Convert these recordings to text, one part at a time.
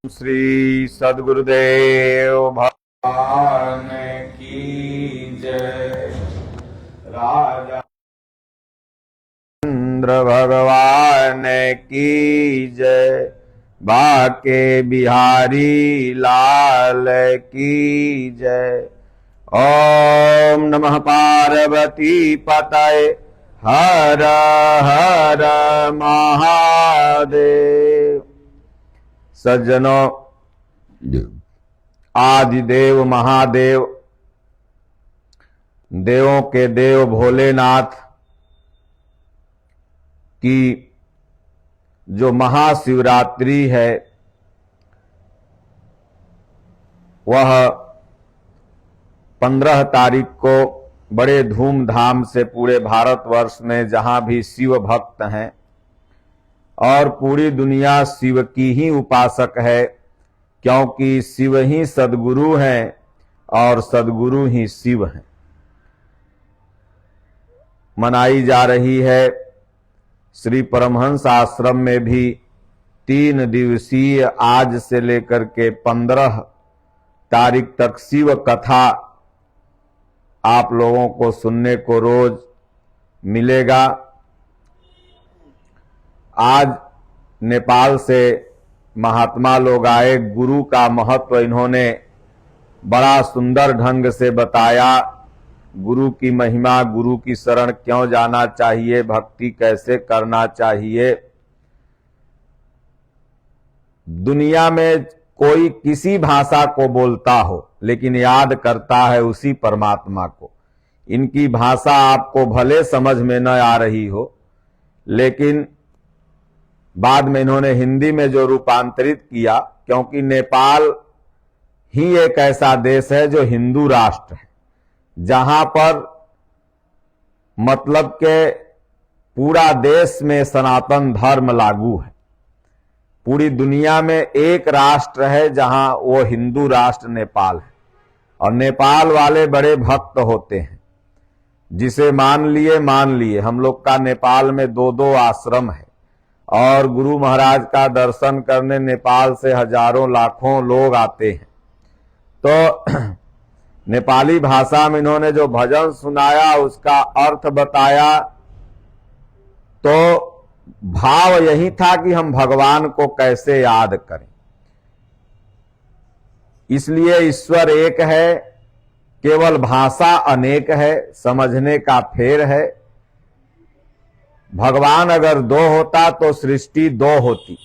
श्री सद्गुरुदेव भगवान की जय। राजा इंद्र भगवान की जय। बाके बिहारी लाल की जय। ओम नमः पार्वती पतये हर हर महादेव। सज्जनों, आदिदेव महादेव, देवों के देव भोलेनाथ की जो महाशिवरात्रि है वह 15 तारीख को बड़े धूमधाम से पूरे भारतवर्ष में जहां भी शिव भक्त हैं और पूरी दुनिया शिव की ही उपासक है, क्योंकि शिव ही सद्गुरु हैं और सद्गुरु ही शिव हैं, मनाई जा रही है। श्री परमहंस आश्रम में भी 3 दिवसीय आज से लेकर के 15 तारीख तक शिव कथा आप लोगों को सुनने को रोज मिलेगा। आज नेपाल से महात्मा लोग आए, गुरु का महत्व इन्होंने बड़ा सुंदर ढंग से बताया। गुरु की महिमा, गुरु की शरण क्यों जाना चाहिए, भक्ति कैसे करना चाहिए। दुनिया में कोई किसी भाषा को बोलता हो लेकिन याद करता है उसी परमात्मा को। इनकी भाषा आपको भले समझ में न आ रही हो, लेकिन बाद में इन्होंने हिंदी में जो रूपांतरित किया, क्योंकि नेपाल ही एक ऐसा देश है जो हिंदू राष्ट्र है, जहां पर मतलब के पूरा देश में सनातन धर्म लागू है। पूरी दुनिया में एक राष्ट्र है जहां वो हिंदू राष्ट्र नेपाल है, और नेपाल वाले बड़े भक्त होते हैं। जिसे मान लिए। हम लोग का नेपाल में 2-2 आश्रम है और गुरु महाराज का दर्शन करने नेपाल से हजारों लाखों लोग आते हैं। तो नेपाली भाषा में इन्होंने जो भजन सुनाया, उसका अर्थ बताया, तो भाव यही था कि हम भगवान को कैसे याद करें। इसलिए ईश्वर एक है, केवल भाषा अनेक है, समझने का फेर है। भगवान अगर 2 होता तो सृष्टि 2 होती,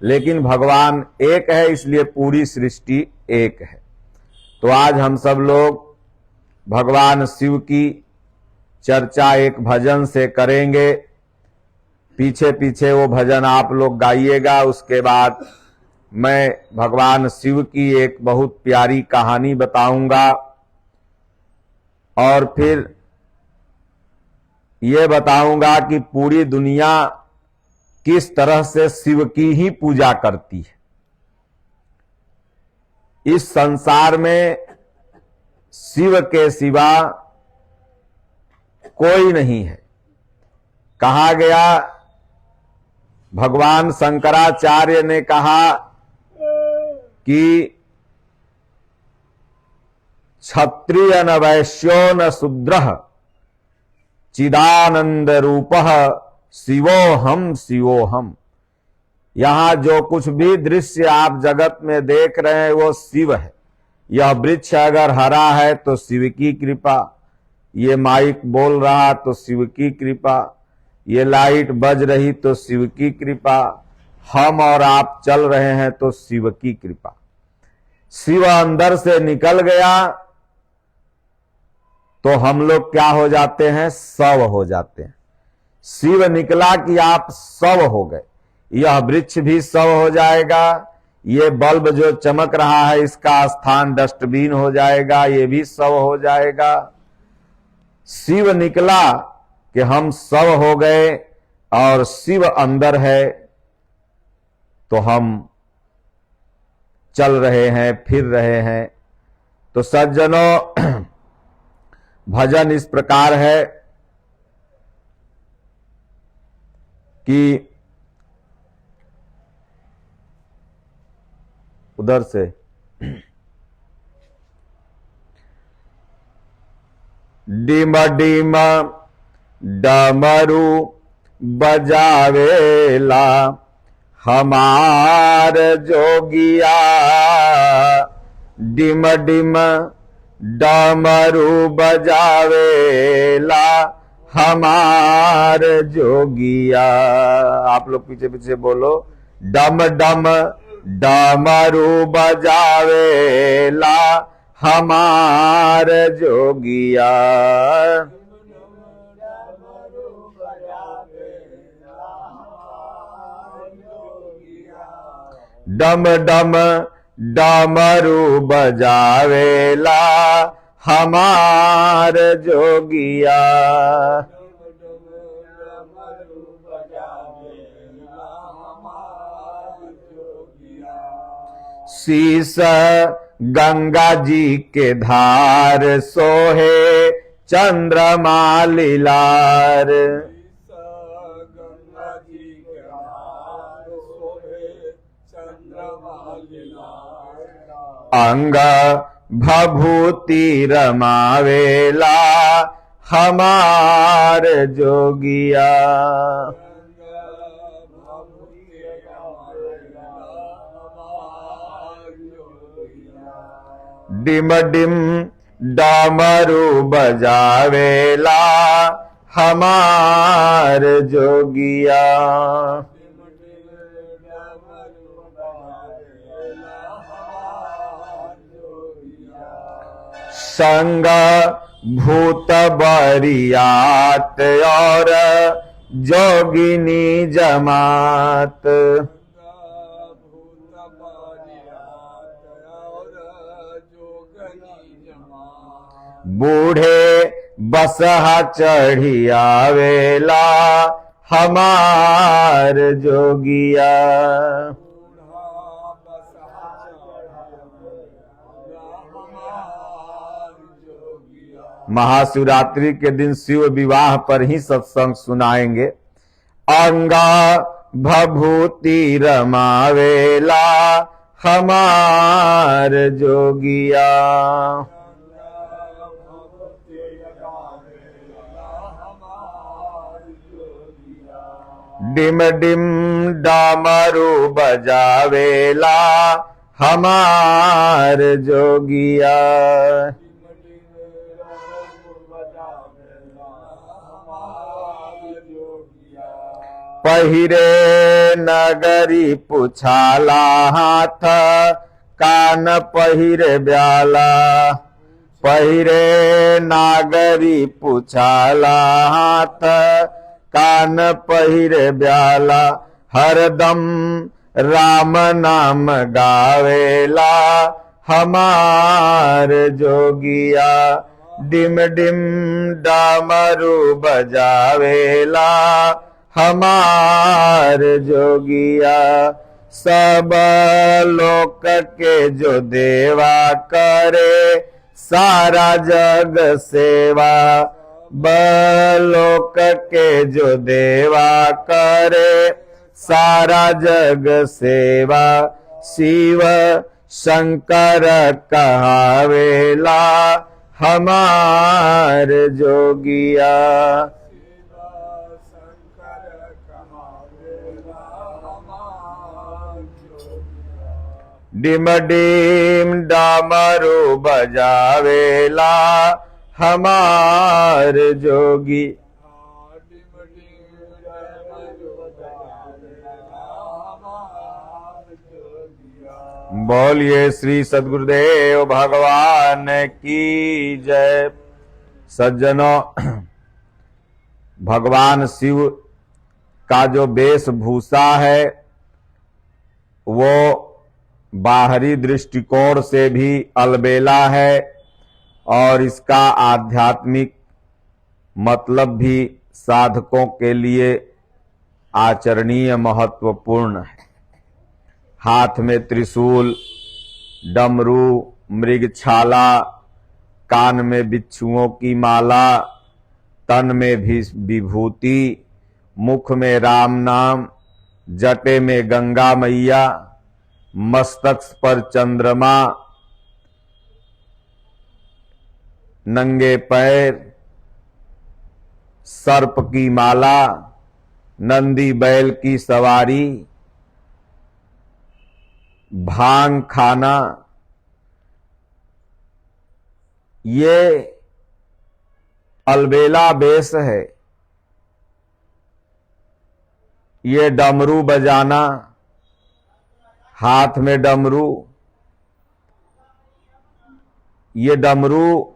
लेकिन भगवान एक है, इसलिए पूरी सृष्टि एक है। तो आज हम सब लोग भगवान शिव की चर्चा एक भजन से करेंगे। पीछे पीछे वो भजन आप लोग गाइएगा। उसके बाद मैं भगवान शिव की एक बहुत प्यारी कहानी बताऊंगा और फिर ये बताऊंगा कि पूरी दुनिया किस तरह से शिव की ही पूजा करती है। इस संसार में शिव के सिवा कोई नहीं है। कहा गया, भगवान शंकराचार्य ने कहा कि क्षत्रिय न वैश्यो न शूद्रः चिदानंद रूपः शिवोहम शिवोहम। यहां जो कुछ भी दृश्य आप जगत में देख रहे हैं वो शिव है। यह वृक्ष अगर हरा है तो शिव की कृपा, ये माइक बोल रहा तो शिव की कृपा, ये लाइट बज रही तो शिव की कृपा, हम और आप चल रहे हैं तो शिव की कृपा। शिव अंदर से निकल गया तो हम लोग क्या हो जाते हैं, शव हो जाते हैं। शिव निकला कि आप शव हो गए। यह वृक्ष भी शव हो जाएगा, ये बल्ब जो चमक रहा है इसका स्थान डस्टबिन हो जाएगा, ये भी शव हो जाएगा। शिव निकला कि हम शव हो गए और शिव अंदर है तो हम चल रहे हैं, फिर रहे हैं। तो सज्जनों, भजन इस प्रकार है कि उधर से डिम डिम डमरू बजावेला हमार जोगिया, डिम डिम डमरू बजावेला हमार जोगिया। आप लोग पीछे पीछे बोलो, डम डम डमरू बजावेला हमार जोगिया। डम डम डमरू बजावेला हमार जोगिया। शीस गंगा जी के धार सोहे चंद्रमा लीलार, अंग भभूति रमावेला हमार जोगिया। डिम डिम डमरू बजावेला हमार जोगिया। संग भूत बरियात और जोगिनी जमात, बूढ़े बसहा चढ़ी आवेला हमार जोगिया। महाशिवरात्रि के दिन शिव विवाह पर ही सत्संग सुनाएंगे। अंगा भभूति रमावेला हमार जोगिया। डिम डिम डमरू बजावेला हमार जोगिया। पहिरे नगरी पुछाला हाथ कान पहिरे ब्याला, पहिरे नागरी पुछाला हाथ कान पहिरे ब्याला, हरदम राम नाम गावेला हमार जोगिया। डिम डिम डमरू बजावेला हमार जोगिया। सब लोक के जो देवा करे सारा जग सेवा, बलोक के जो देवा करे सारा जग सेवा, शिव शंकर कहावेला हमार जोगिया। डिम डिम डमरू बजावेला हमार जोगी। बोलिए श्री सद्गुरुदेव भगवान की जय। सज्जनों, भगवान शिव का जो वेशभूषा है वो बाहरी दृष्टिकोण से भी अलबेला है और इसका आध्यात्मिक मतलब भी साधकों के लिए आचरणीय महत्वपूर्ण है। हाथ में त्रिशूल, डमरू, मृगछाला, कान में बिच्छुओं की माला, तन में भी विभूति, मुख में राम नाम, जटे में गंगा मैया, मस्तक पर चंद्रमा, नंगे पैर, सर्प की माला, नंदी बैल की सवारी, भांग खाना, ये अलबेला बेस है। ये डमरू बजाना, हाथ में डमरू, ये डमरू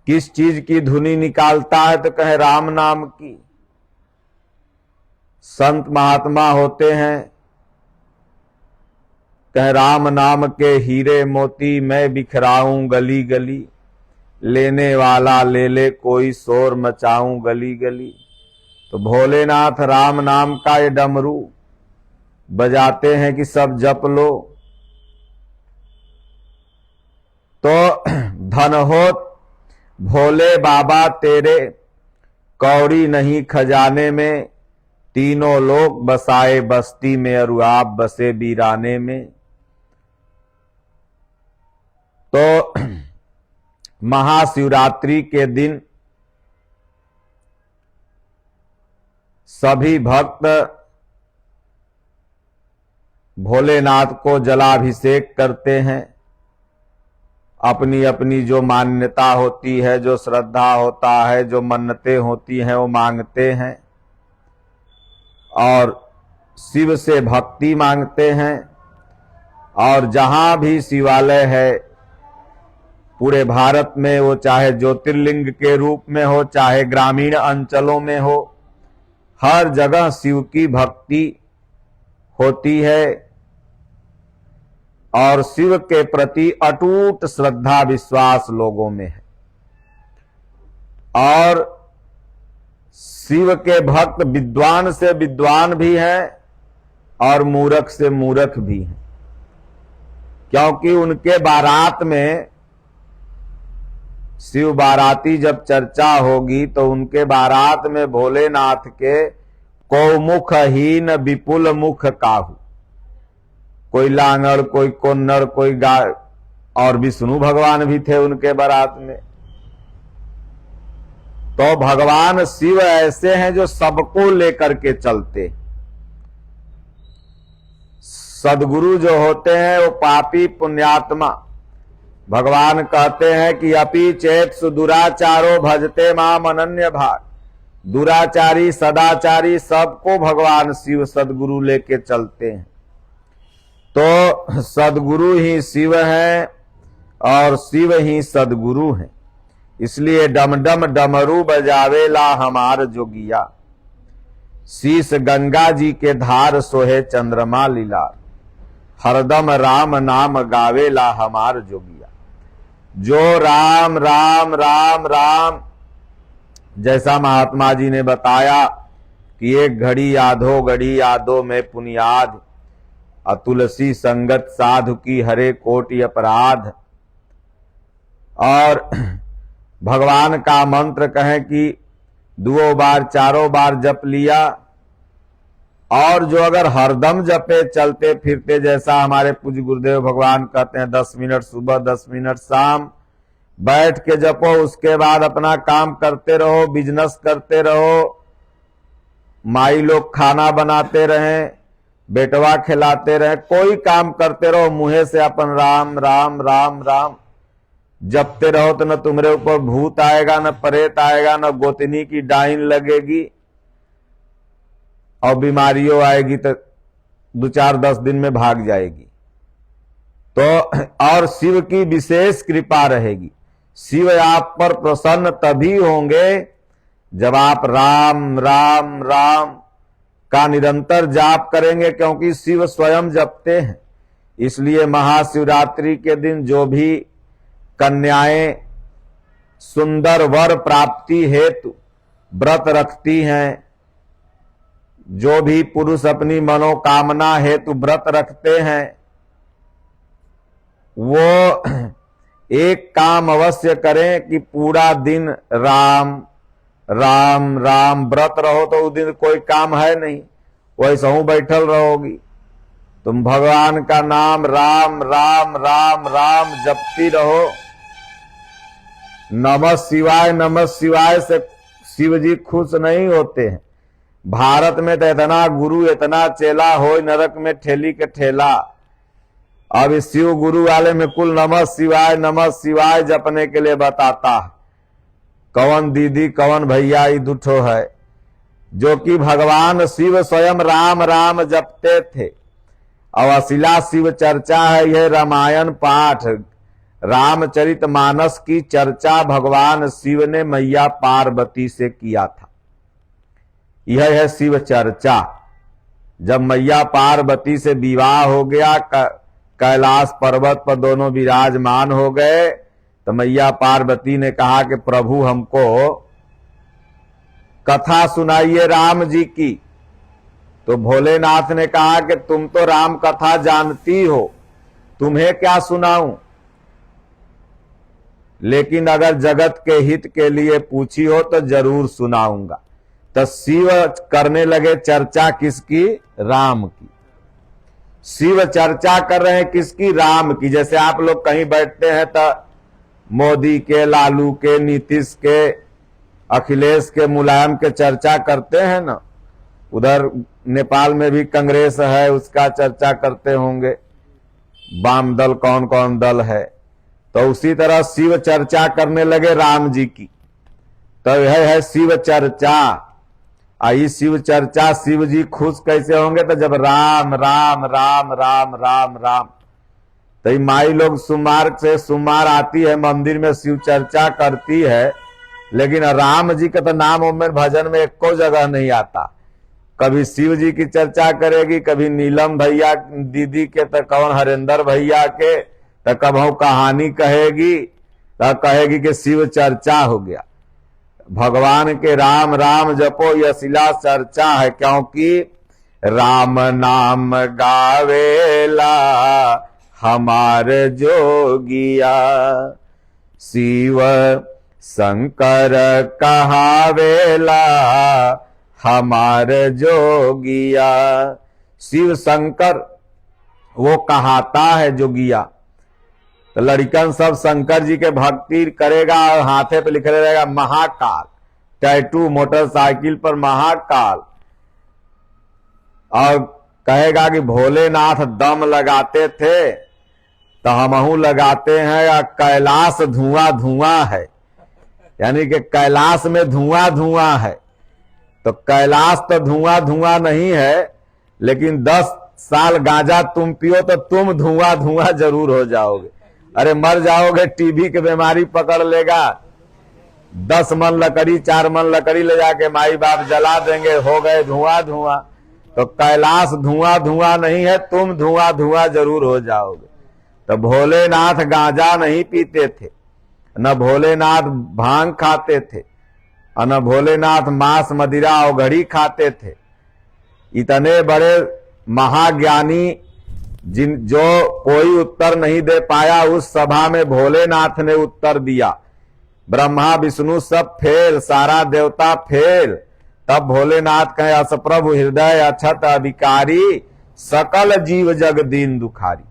किस चीज की धुनी निकालता है तो कहे राम नाम की। संत महात्मा होते हैं, कहे राम नाम के हीरे मोती मैं बिखराऊं गली गली, लेने वाला ले ले कोई शोर मचाऊं गली गली। तो भोलेनाथ राम नाम का ये डमरू बजाते हैं कि सब जप लो। तो धन हो भोले बाबा तेरे, कौड़ी नहीं खजाने में, तीनों लोग बसाए बस्ती में और आप बसे वीराने में। तो महाशिवरात्रि के दिन सभी भक्त भोलेनाथ को जलाभिषेक करते हैं। अपनी अपनी जो मान्यता होती है, जो श्रद्धा होता है, जो मन्नतें होती हैं वो मांगते हैं और शिव से भक्ति मांगते हैं। और जहां भी शिवालय है पूरे भारत में, वो चाहे ज्योतिर्लिंग के रूप में हो, चाहे ग्रामीण अंचलों में हो, हर जगह शिव की भक्ति होती है और शिव के प्रति अटूट श्रद्धा विश्वास लोगों में है। और शिव के भक्त विद्वान से विद्वान भी हैं और मूर्ख से मूर्ख भी हैं, क्योंकि उनके बारात में, शिव बाराती जब चर्चा होगी तो उनके बारात में भोलेनाथ के कौमुखहीन विपुल मुख काहू, कोई लांगड़, कोई कोन्नड़, कोई गाय, और विष्णु भगवान भी थे उनके बारात में। तो भगवान शिव ऐसे हैं जो सबको लेकर के चलते। सदगुरु जो होते हैं वो पापी पुण्यात्मा, भगवान कहते हैं कि अपि चेत सुदुराचारो भजते माम अनन्य भाग। दुराचारी सदाचारी सबको भगवान शिव सदगुरु लेके चलते हैं। तो सदगुरु ही शिव है और शिव ही सदगुरु है। इसलिए डम डम डमरू बजावेला हमार जोगिया, शीश गंगा जी के धार सोहे चंद्रमा लीलार, हरदम राम नाम गावेला हमार जोगिया। जो राम राम राम राम, जैसा महात्मा जी ने बताया कि एक घड़ी यादो घड़ी यादो में पुनियाद, अतुलसी संगत साधु की हरे कोटि अपराध। और भगवान का मंत्र कहें कि 2 बार 4 बार जप लिया, और जो अगर हरदम जपे चलते फिरते, जैसा हमारे पूज्य गुरुदेव भगवान कहते हैं 10 मिनट सुबह 10 मिनट शाम बैठ के जपो, उसके बाद अपना काम करते रहो, बिजनेस करते रहो, माई लोग खाना बनाते रहें, बेटवा खिलाते रहे, कोई काम करते रहो, मुंहे से अपन राम राम राम राम जपते रहो, तो न तुम्हारे ऊपर भूत आएगा, न प्रेत आएगा, न गोतनी की डाइन लगेगी, और बीमारियों आएगी तो 2-4-10 दिन में भाग जाएगी। तो और शिव की विशेष कृपा रहेगी। शिव आप पर प्रसन्न तभी होंगे जब आप राम राम राम का निरंतर जाप करेंगे, क्योंकि शिव स्वयं जपते हैं। इसलिए महाशिवरात्रि के दिन जो भी कन्याएं सुंदर वर प्राप्ति हेतु व्रत रखती हैं, जो भी पुरुष अपनी मनोकामना हेतु व्रत रखते हैं, वो एक काम अवश्य करें कि पूरा दिन राम राम राम व्रत रहो, तो उस दिन कोई काम है नहीं, वैसा हूं बैठल रहोगी। तुम भगवान का नाम राम राम राम राम जपती रहो। नमः शिवाय से शिव जी खुश नहीं होते हैं। भारत में तो इतना गुरु इतना चेला हो, नरक में ठेली के ठेला। अब इस शिव गुरु वाले में कुल नमः शिवाय जपने के लिए बताता है। कौन दीदी कौन भैया ये दुठो है, जो कि भगवान शिव स्वयं राम राम जपते थे। और अशिला शिव चर्चा है, यह रामायण पाठ रामचरितमानस की चर्चा भगवान शिव ने मैया पार्वती से किया था। यह है शिव चर्चा। जब मैया पार्वती से विवाह हो गया, कैलाश पर्वत पर दोनों विराजमान हो गए, तो मैया पार्वती ने कहा कि प्रभु हमको कथा सुनाइए राम जी की। तो भोलेनाथ ने कहा कि तुम तो राम कथा जानती हो, तुम्हें क्या सुनाऊं, लेकिन अगर जगत के हित के लिए पूछी हो तो जरूर सुनाऊंगा। तो शिव करने लगे चर्चा किसकी? राम की। शिव चर्चा कर रहे हैं किसकी? राम की। जैसे आप लोग कहीं बैठते हैं तो मोदी के, लालू के, नीतीश के, अखिलेश के, मुलायम के चर्चा करते हैं ना। उधर नेपाल में भी कांग्रेस है, उसका चर्चा करते होंगे, वाम दल कौन कौन दल है। तो उसी तरह शिव चर्चा करने लगे राम जी की। तो यह है शिव चर्चा। आई शिव चर्चा शिव जी खुश कैसे होंगे? तो जब राम राम राम राम राम राम। तो माई लोग सोमवार आती है मंदिर में, शिव चर्चा करती है, लेकिन राम जी का तो नाम में भजन में एको जगह नहीं आता। कभी शिव जी की चर्चा करेगी, कभी नीलम भैया दीदी के, तो कौन हरेंद्र भैया के, तो कभी कहानी कहेगी, तो कहेगी कि शिव चर्चा हो गया। भगवान के राम राम जपो, यह शिला चर्चा है। क्योंकि राम नाम गावेला हमार जोगिया, शिव शंकर कहावेला हमार जोगिया। शिव शंकर वो कहाता है जोगिया। तो लड़कन सब शंकर जी के भक्ति करेगा और हाथे पे लिखे रहेगा महाकाल, टैटू मोटरसाइकिल पर महाकाल, और कहेगा कि भोलेनाथ दम लगाते थे तो हमहू लगाते हैं, या कैलाश धुआं धुआं है, यानी कि कैलाश में धुआं धुआं है। तो कैलाश तो धुआं धुआं नहीं है, लेकिन 10 साल गांजा तुम पियो तो तुम धुआं धुआं जरूर हो जाओगे। अरे मर जाओगे, टीबी की बीमारी पकड़ लेगा। 10 मन लकड़ी 4 मन लकड़ी ले जाके माई बाप जला देंगे, हो गए धुआं धुआं। तो कैलाश धुआं धुआं नहीं है, तुम धुआं धुआं जरूर हो जाओगे। तो भोलेनाथ गांजा नहीं पीते थे, न भोलेनाथ भांग खाते थे, और न भोलेनाथ मांस मदिरा और घड़ी खाते थे। इतने बड़े महाज्ञानी जो कोई उत्तर नहीं दे पाया, उस सभा में भोलेनाथ ने उत्तर दिया। ब्रह्मा विष्णु सब फेल, सारा देवता फेल। तब भोलेनाथ कहे असप्रभु हृदय अक्षत अधिकारी, सकल जीव जग दीन दुखारी।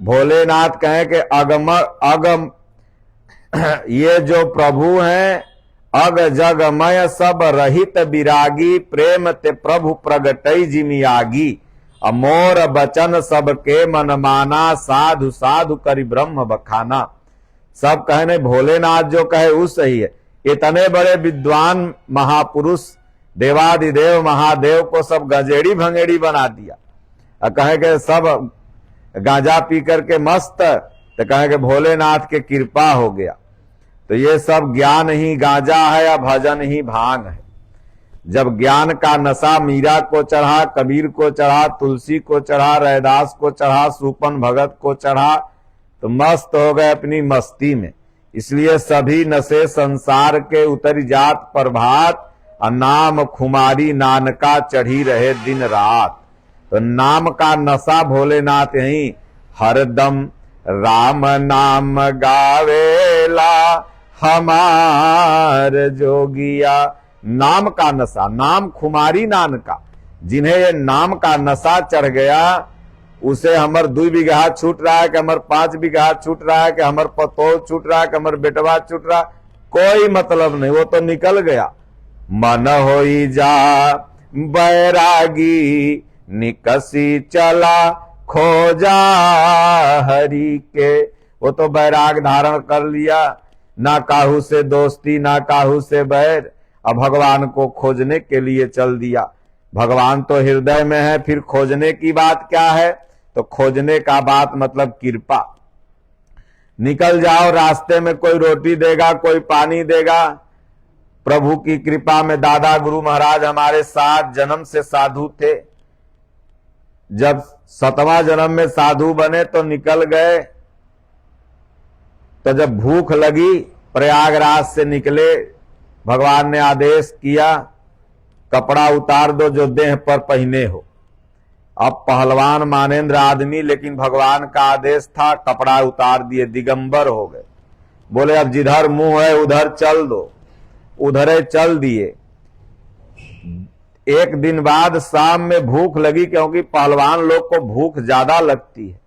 भोलेनाथ कहे कि अगम ये जो प्रभु हैं, अग जगमय सब रहित विरागी, प्रेम ते प्रभु प्रगटई जिमियागी। अमोर बचन सबके मन माना, साधु साधु करी ब्रह्म बखाना। सब कहने भोलेनाथ जो कहे वो सही है। इतने बड़े विद्वान महापुरुष देवादिदेव महादेव को सब गजेड़ी भंगेड़ी बना दिया, और कहे कि सब गांजा पी करके मस्त, तो कहे कि भोलेनाथ के कृपा हो गया। तो ये सब ज्ञान ही गांजा है या भजन ही भांग है। जब ज्ञान का नशा मीरा को चढ़ा, कबीर को चढ़ा, तुलसी को चढ़ा, रैदास को चढ़ा, सूपन भगत को चढ़ा, तो मस्त हो गए अपनी मस्ती में। इसलिए सभी नशे संसार के उतर जात प्रभात, और नाम खुमारी नानका चढ़ी रहे दिन रात। तो नाम का नशा भोलेनाथ यही हरदम राम नाम गावेला हमार जोगिया। नाम का नशा, नाम खुमारी नानका, जिन्हें ये नाम का नशा चढ़ गया, उसे हमर 2 बीघा छूट रहा है कि हमर 5 बीघा छूट रहा है कि हमर पतोह छूट रहा है कि हमर बेटवा छूट रहा, कोई मतलब नहीं, वो तो निकल गया। मन होई जा बैरागी निकसी चला खोजा हरि के, वो तो बैराग धारण कर लिया, ना काहू से दोस्ती ना काहू से बैर, अब भगवान को खोजने के लिए चल दिया। भगवान तो हृदय में है, फिर खोजने की बात क्या है? तो खोजने का बात मतलब कृपा। निकल जाओ, रास्ते में कोई रोटी देगा, कोई पानी देगा। प्रभु की कृपा में दादा गुरु महाराज हमारे 7 जन्म से साधु थे, जब 7वां जन्म में साधु बने तो निकल गए। तो जब भूख लगी, प्रयागराज से निकले, भगवान ने आदेश किया कपड़ा उतार दो जो देह पर पहने हो। अब पहलवान मानेंद्र आदमी, लेकिन भगवान का आदेश था, कपड़ा उतार दिए, दिगंबर हो गए। बोले अब जिधर मुंह है उधर चल दो, उधरे चल दिए। एक दिन बाद शाम में भूख लगी, क्योंकि पहलवान लोग को भूख ज्यादा लगती है।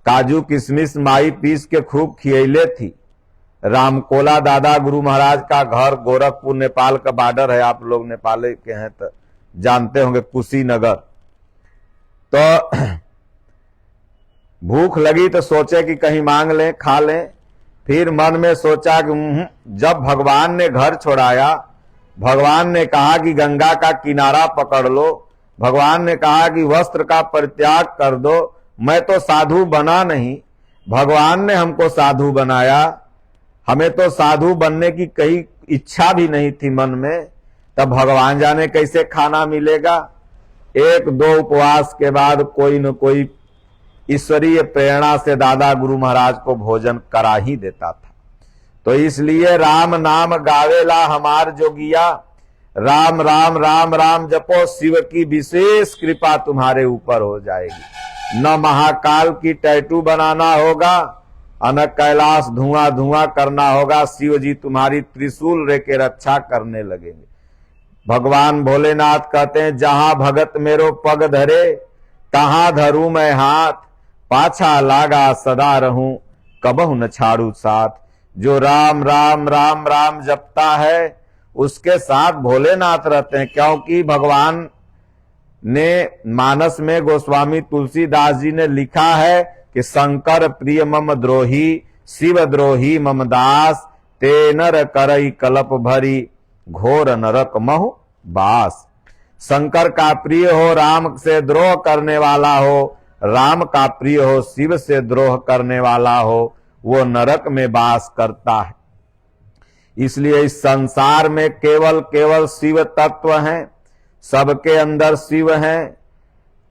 काजू किशमिश माई पीस के खूब खियले थी। रामकोला दादा गुरु महाराज का घर गोरखपुर नेपाल का बॉर्डर है, आप लोग नेपाल के हैं तो जानते होंगे, कुशीनगर। तो भूख लगी तो सोचे कि कहीं मांग लें खा लें। फिर मन में सोचा कि जब भगवान ने घर छोड़ाया, भगवान ने कहा कि गंगा का किनारा पकड़ लो, भगवान ने कहा कि वस्त्र का परित्याग कर दो, मैं तो साधु बना नहीं, भगवान ने हमको साधु बनाया। हमें तो साधु बनने की कई इच्छा भी नहीं थी मन में, तब भगवान जाने कैसे खाना मिलेगा। 1-2 उपवास के बाद कोई न कोई ईश्वरीय प्रेरणा से दादा गुरु महाराज को भोजन करा ही देता था। तो इसलिए राम नाम गावेला हमार जोगिया, राम राम राम राम जपो, शिव की विशेष कृपा तुम्हारे ऊपर हो जाएगी। न महाकाल की टैटू बनाना होगा, न कैलाश धुआं धुआं करना होगा, शिव जी तुम्हारी त्रिशूल रेके रक्षा करने लगेंगे। भगवान भोलेनाथ कहते हैं जहां भगत मेरो पग धरे, तहां धरूं मैं हाथ, पाछा लागा सदा रहूं, कबहु न छाड़ू साथ। जो राम राम राम राम जपता है उसके साथ भोलेनाथ रहते हैं, क्योंकि भगवान ने मानस में गोस्वामी तुलसीदास जी ने लिखा है कि शंकर प्रिय मम द्रोही, शिव द्रोही मम दास, ते नर करई कलप भरी, घोर नरक महु बास। शंकर का प्रिय हो, राम से द्रोह करने वाला हो, राम का प्रिय हो, शिव से द्रोह करने वाला हो, वो नरक में वास करता है। इसलिए इस संसार में केवल केवल शिव तत्व हैं, सबके अंदर शिव हैं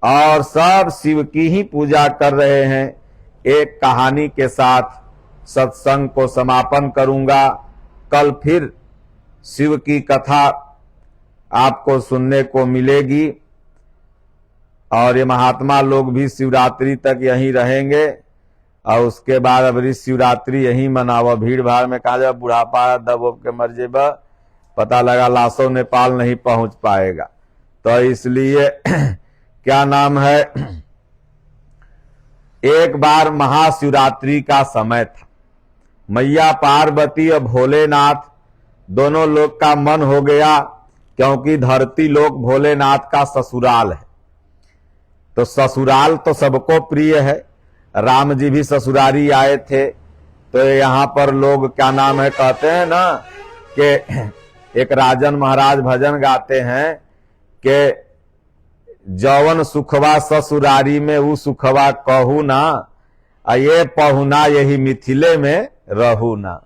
और सब शिव की ही पूजा कर रहे हैं। एक कहानी के साथ सत्संग को समापन करूंगा। कल फिर शिव की कथा आपको सुनने को मिलेगी और ये महात्मा लोग भी शिवरात्रि तक यहीं रहेंगे और उसके बाद अबरी शिवरात्रि यहीं मनावा। भीड़ भाड़ में कहा जाए बुढ़ापा दब के मर जेबा, पता लगा लाशों नेपाल नहीं पहुंच पाएगा। तो इसलिए क्या नाम है, एक बार महाशिवरात्रि का समय था। मैया पार्वती और भोलेनाथ दोनों लोग का मन हो गया, क्योंकि धरती लोक भोलेनाथ का ससुराल है। तो ससुराल तो सबको प्रिय है। राम जी भी ससुरारी आए थे, तो यहाँ पर लोग क्या नाम है कहते हैं ना कि एक राजन महाराज भजन गाते हैं कि जौवन सुखवा ससुरारी में वो सुखवा कहू ना, ये पहुना यही मिथिले में रहू ना।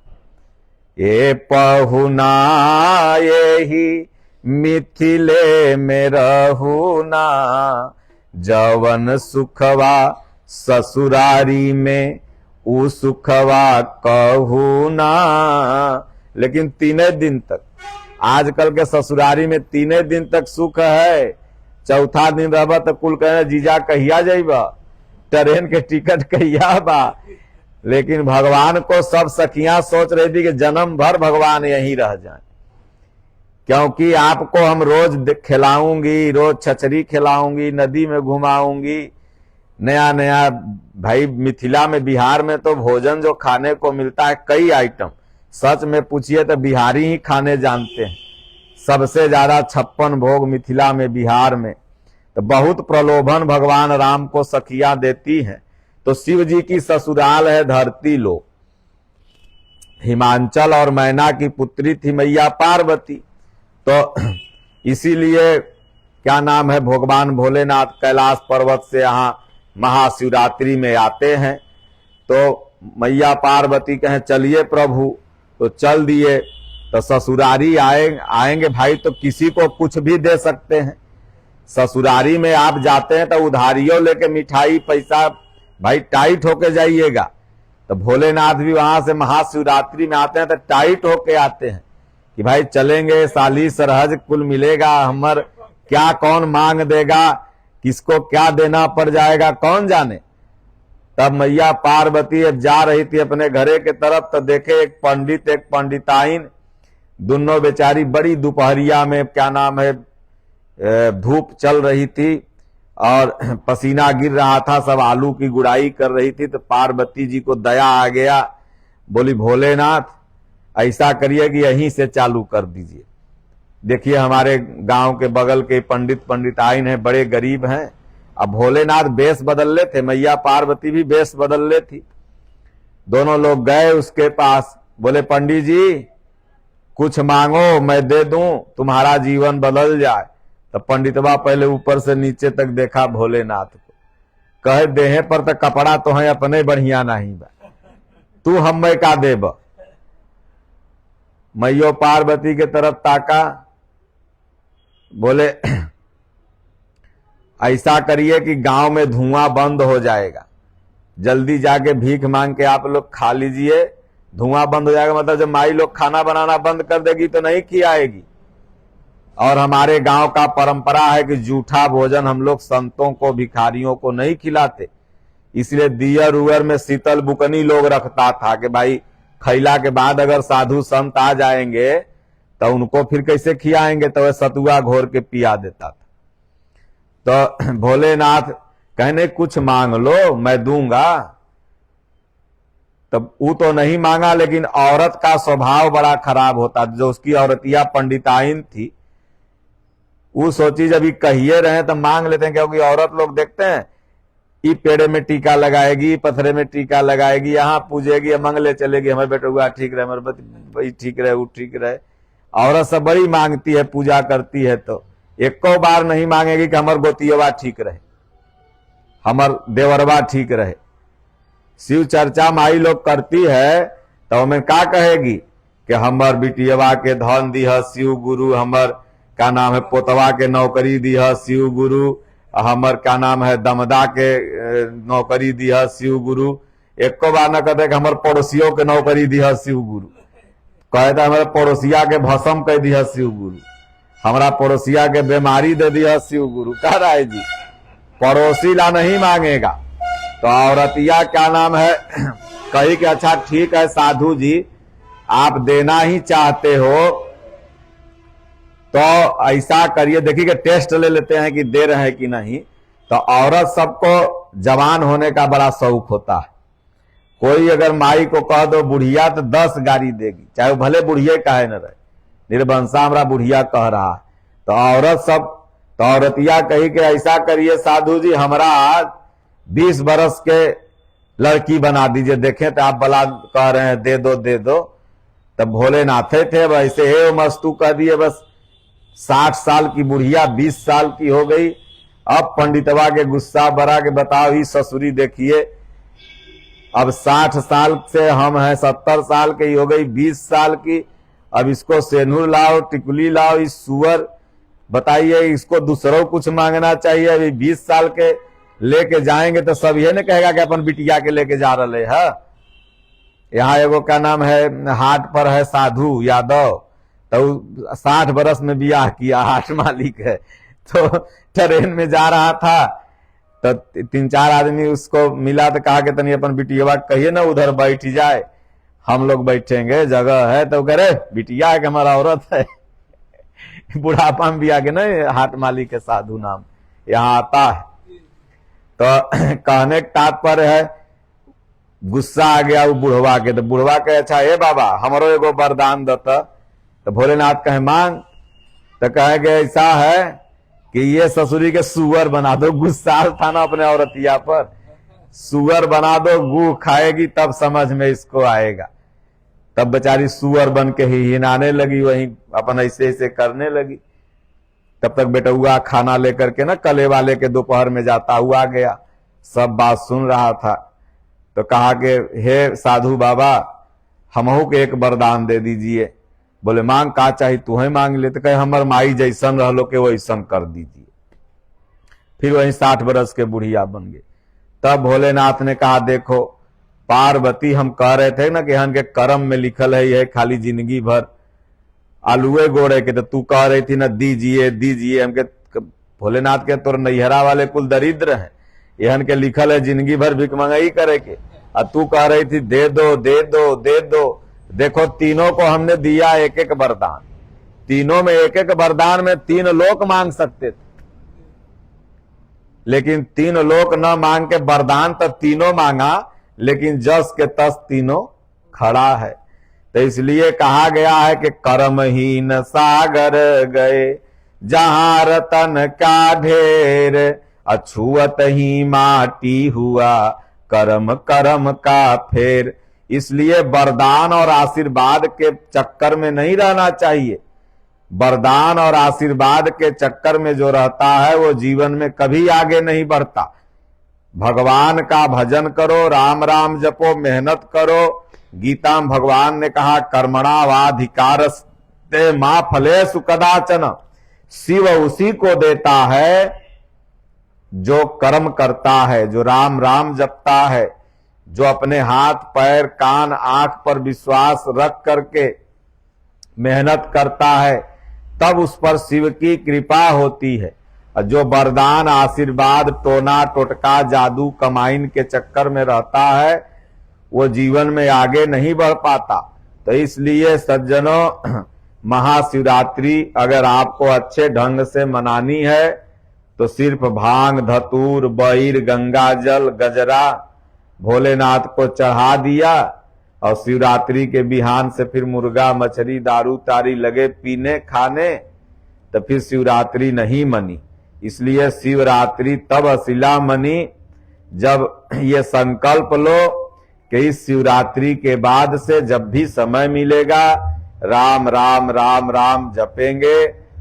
ये पहुना यही मिथिले में रहू ना, जवन सुखवा ससुरारी में ऊ सुखवा कहू ना। लेकिन 3 दिन तक, आजकल के ससुरारी में 3 दिन तक सुख है। चौथा दिन रहबा तो कुल कहे जीजा कहिया जाइबा, ट्रेन के टिकट कहिया बा। लेकिन भगवान को सब सखियां सोच रही थी कि जन्म भर भगवान यहीं रह जाए। क्योंकि आपको हम रोज खिलाऊंगी, रोज छचरी खिलाऊंगी, नदी में घुमाऊंगी, नया नया। भाई मिथिला में, बिहार में तो भोजन जो खाने को मिलता है कई आइटम, सच में पूछिए तो बिहारी ही खाने जानते हैं। सबसे ज्यादा 56 भोग मिथिला में, बिहार में। तो बहुत प्रलोभन भगवान राम को सखियां देती हैं। तो शिव जी की ससुराल है धरती लोक। हिमांचल और मैना की पुत्री थी मैया पार्वती। तो इसीलिए क्या नाम है, भगवान भोलेनाथ कैलाश पर्वत से यहाँ महाशिवरात्रि में आते हैं। तो मैया पार्वती कहें चलिए प्रभु, तो चल दिए। तो ससुरारी आएंगे भाई तो किसी को कुछ भी दे सकते हैं। ससुरारी में आप जाते हैं तो उधारियों लेके मिठाई पैसा भाई टाइट होके जाइएगा। तो भोलेनाथ भी वहां से महाशिवरात्रि में आते हैं तो टाइट होके आते हैं कि भाई चलेंगे, साली सरहज कुल मिलेगा, हमर क्या कौन मांग देगा, किसको क्या देना पड़ जाएगा कौन जाने। तब मैया पार्वती अब जा रही थी अपने घरे के तरफ, तो देखे एक पंडित एक पंडिताइन, दोनों बेचारी बड़ी दोपहरिया में क्या नाम है धूप चल रही थी और पसीना गिर रहा था, सब आलू की गुड़ाई कर रही थी। तो पार्वती जी को दया आ गया, बोली भोलेनाथ ऐसा करिए कि यहीं से चालू कर दीजिए। देखिए हमारे गांव के बगल के पंडित पंडिताइन हैं, बड़े गरीब हैं। अब भोलेनाथ बेस बदल ले थे, मैया पार्वती भी बेस बदल ले थी। दोनों लोग गए उसके पास, बोले पंडित जी कुछ मांगो मैं दे दूं, तुम्हारा जीवन बदल जाए। तो पंडितवा पहले ऊपर से नीचे तक देखा भोलेनाथ को, कहे देहे पर तो कपड़ा तो है अपने बढ़िया नहीं बा, तू हमें का देब। मैयो पार्वती के तरफ ताका, बोले ऐसा करिए कि गांव में धुआं बंद हो जाएगा, जल्दी जाके भीख मांग के आप लोग खा लीजिए, धुआं बंद हो जाएगा। मतलब जब माई लोग खाना बनाना बंद कर देगी तो नहीं खिलाएगी। और हमारे गांव का परंपरा है कि जूठा भोजन हम लोग संतों को भिखारियों को नहीं खिलाते, इसलिए दियर उयर में शीतल बुकनी लोग रखता था कि भाई खैला के बाद अगर साधु संत आ जाएंगे तो उनको फिर कैसे खिलाएंगे, तो वह सतुआ घोर के पिया देता था। तो भोलेनाथ कहने कुछ मांग लो मैं दूंगा। तब वो तो नहीं मांगा, लेकिन औरत का स्वभाव बड़ा खराब होता। जो उसकी औरतिया पंडिताइन थी वो सोची जब ये कहिए रहे तो मांग लेते हैं, क्योंकि औरत लोग देखते हैं ये पेड़े में टीका लगाएगी, पत्थरे में टीका लगाएगी, यहाँ पूजेगी, मंगले चलेगी, हमारे बेटे हुआ ठीक रहे, हमारे ठीक रहे, वो ठीक रहे। औरत सब बड़ी मांगती है, पूजा करती है, तो एको बार नहीं मांगेगी कि हमार गोतियवा ठीक रहे, हमार देवरवा ठीक रहे। शिव चर्चा माई लोग करती है तो हमें का कहेगी कि हमर बिटियवा के धन दिह शिव गुरु, हमर का नाम है पोतवा के नौकरी दिह शिव गुरु, हमर का नाम है दमदा के नौकरी दिह शिव गुरु। एको बार न कहते कि हमर पड़ोसियों के नौकरी दिह शिव गुरु, कहते हमारे पड़ोसिया के भस्म कह दिह शिव गुरु, हमारा पड़ोसिया के बीमारी दे दिया शिव गुरु। कह रहा है जी पड़ोसी ला नहीं मांगेगा। तो औरतिया क्या नाम है कही कि अच्छा ठीक है साधु जी आप देना ही चाहते हो तो ऐसा करिए, देखिए कि टेस्ट ले लेते हैं कि दे रहे हैं कि नहीं। तो औरत सबको जवान होने का बड़ा शौक होता है। कोई अगर माई को कह दो बुढ़िया तो 10 गाड़ी देगी, चाहे वो भले बुढ़िया कहे न रहे, निर्वंशा हमरा बुढ़िया कह रहा है। तो औरत सब, तो औरतिया कही कि ऐसा करिए साधु जी हमरा 20 बरस के लड़की बना दीजिए, देखें तो आप बला कह रहे हैं दे दो दे दो। तब भोलेनाथे थे वैसे हे मस्तू कह दिए, बस 60 साल की बुढ़िया 20 साल की हो गई। अब पंडितवा के गुस्सा बड़ा के बताओ ही ससुरी देखिए, अब 60 साल से हम हैं 70 साल के ही हो गई 20 साल की, अब इसको सेनूर लाओ टिकुली लाओ, इस सुअर बताइए इसको दूसरों कुछ मांगना चाहिए। अभी 20 साल के लेके जाएंगे तो सब ये न कहेगा कि अपन बिटिया के लेके जा रहे है। यहाँ एगो क्या नाम है हाट पर है साधु यादव, तो 60 बरस में ब्याह किया, हाट मालिक है। तो ट्रेन में जा रहा था तो 3-4 आदमी उसको मिला तो कहा कि तनी अपन बिटिया कहिए ना उधर बैठ जाए, हम लोग बैठेंगे जगह है। तो कह रहे बिटिया है कि हमारा औरत है। बुढ़ापा में भी आगे ना हाट माली के साधु नाम यहाँ आता है। तो कहने का तात्पर्य है गुस्सा आ गया वो बुढ़वा के, तो बुढ़वा कहे अच्छा हे बाबा हमरो एगो वरदान दता। तो भोलेनाथ कहे मांग। तो कहे कि ऐसा है कि ये ससुरी के सुअर बना दो। गुस्सा था ना अपने औरतिया पर, सुअर बना दो, गू खाएगी तब समझ में इसको आएगा। तब बेचारी सुअर बन के ही हिनाने लगी, वहीं अपन ऐसे ऐसे करने लगी। तब तक बेटुआ खाना लेकर के ना कले वाले के दोपहर में जाता हुआ गया, सब बात सुन रहा था। तो कहा कि हे साधु बाबा हमहू के एक वरदान दे दीजिए। बोले मांग का चाहिए, तुम्हें मांग ले। तो कहे हमर माई जैसन रहलो के वैसन कर दीजिए। फिर वही 60 बरस के बुढ़िया बन गए। तब भोलेनाथ ने कहा देखो पार्वती हम कह रहे थे ना कि हन के कर्म में लिखल है यह खाली जिंदगी भर आलूए गोड़े के, तो तू कह रही थी ना दीजिए दीजिए हमके। भोलेनाथ के तोर नैहरा वाले कुल दरिद्र हैं, यहन के लिखल है जिंदगी भर भिख मंगाई करे के, और तू कह रही थी दे दो दे दो दे दो। देखो तीनों को हमने दिया एक एक वरदान, तीनों में एक एक वरदान में 3 लोक मांग सकते थे, लेकिन 3 लोक न मांग के वरदान तो तीनों मांगा, लेकिन जस के तस तीनों खड़ा है। तो इसलिए कहा गया है कि कर्महीन सागर गए जहां रतन का ढेर, अछुअत ही माटी हुआ कर्म कर्म का फेर। इसलिए वरदान और आशीर्वाद के चक्कर में नहीं रहना चाहिए। वरदान और आशीर्वाद के चक्कर में जो रहता है वो जीवन में कभी आगे नहीं बढ़ता। भगवान का भजन करो, राम राम जपो, मेहनत करो। गीता में भगवान ने कहा कर्मणा वाधिकारस्ते मां फलेषु कदाचन। शिव उसी को देता है जो कर्म करता है, जो राम राम जपता है, जो अपने हाथ पैर कान आंख पर विश्वास रख करके मेहनत करता है, तब उस पर शिव की कृपा होती है। और जो वरदान आशीर्वाद टोना टोटका जादू कमाइन के चक्कर में रहता है वो जीवन में आगे नहीं बढ़ पाता। तो इसलिए सज्जनों महाशिवरात्रि अगर आपको अच्छे ढंग से मनानी है तो सिर्फ भांग धतूर बैर गंगा जल गजरा भोलेनाथ को चढ़ा दिया और शिवरात्रि के बिहान से फिर मुर्गा मछली दारू तारी लगे पीने खाने, तो फिर शिवरात्रि नहीं मनी। इसलिए शिवरात्रि तब असिला मनी जब ये संकल्प लो कि इस शिवरात्रि के बाद से जब भी समय मिलेगा राम राम राम राम जपेंगे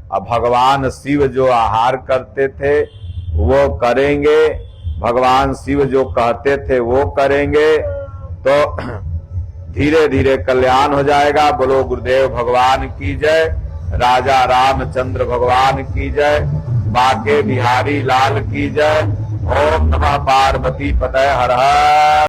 और भगवान शिव जो आहार करते थे वो करेंगे, भगवान शिव जो कहते थे वो करेंगे, तो धीरे धीरे कल्याण हो जाएगा। बोलो गुरुदेव भगवान की जय, राजा रामचंद्र भगवान की जय, बाके बिहारी लाल की जय। ओम नमः पार्वती पतये हर हर।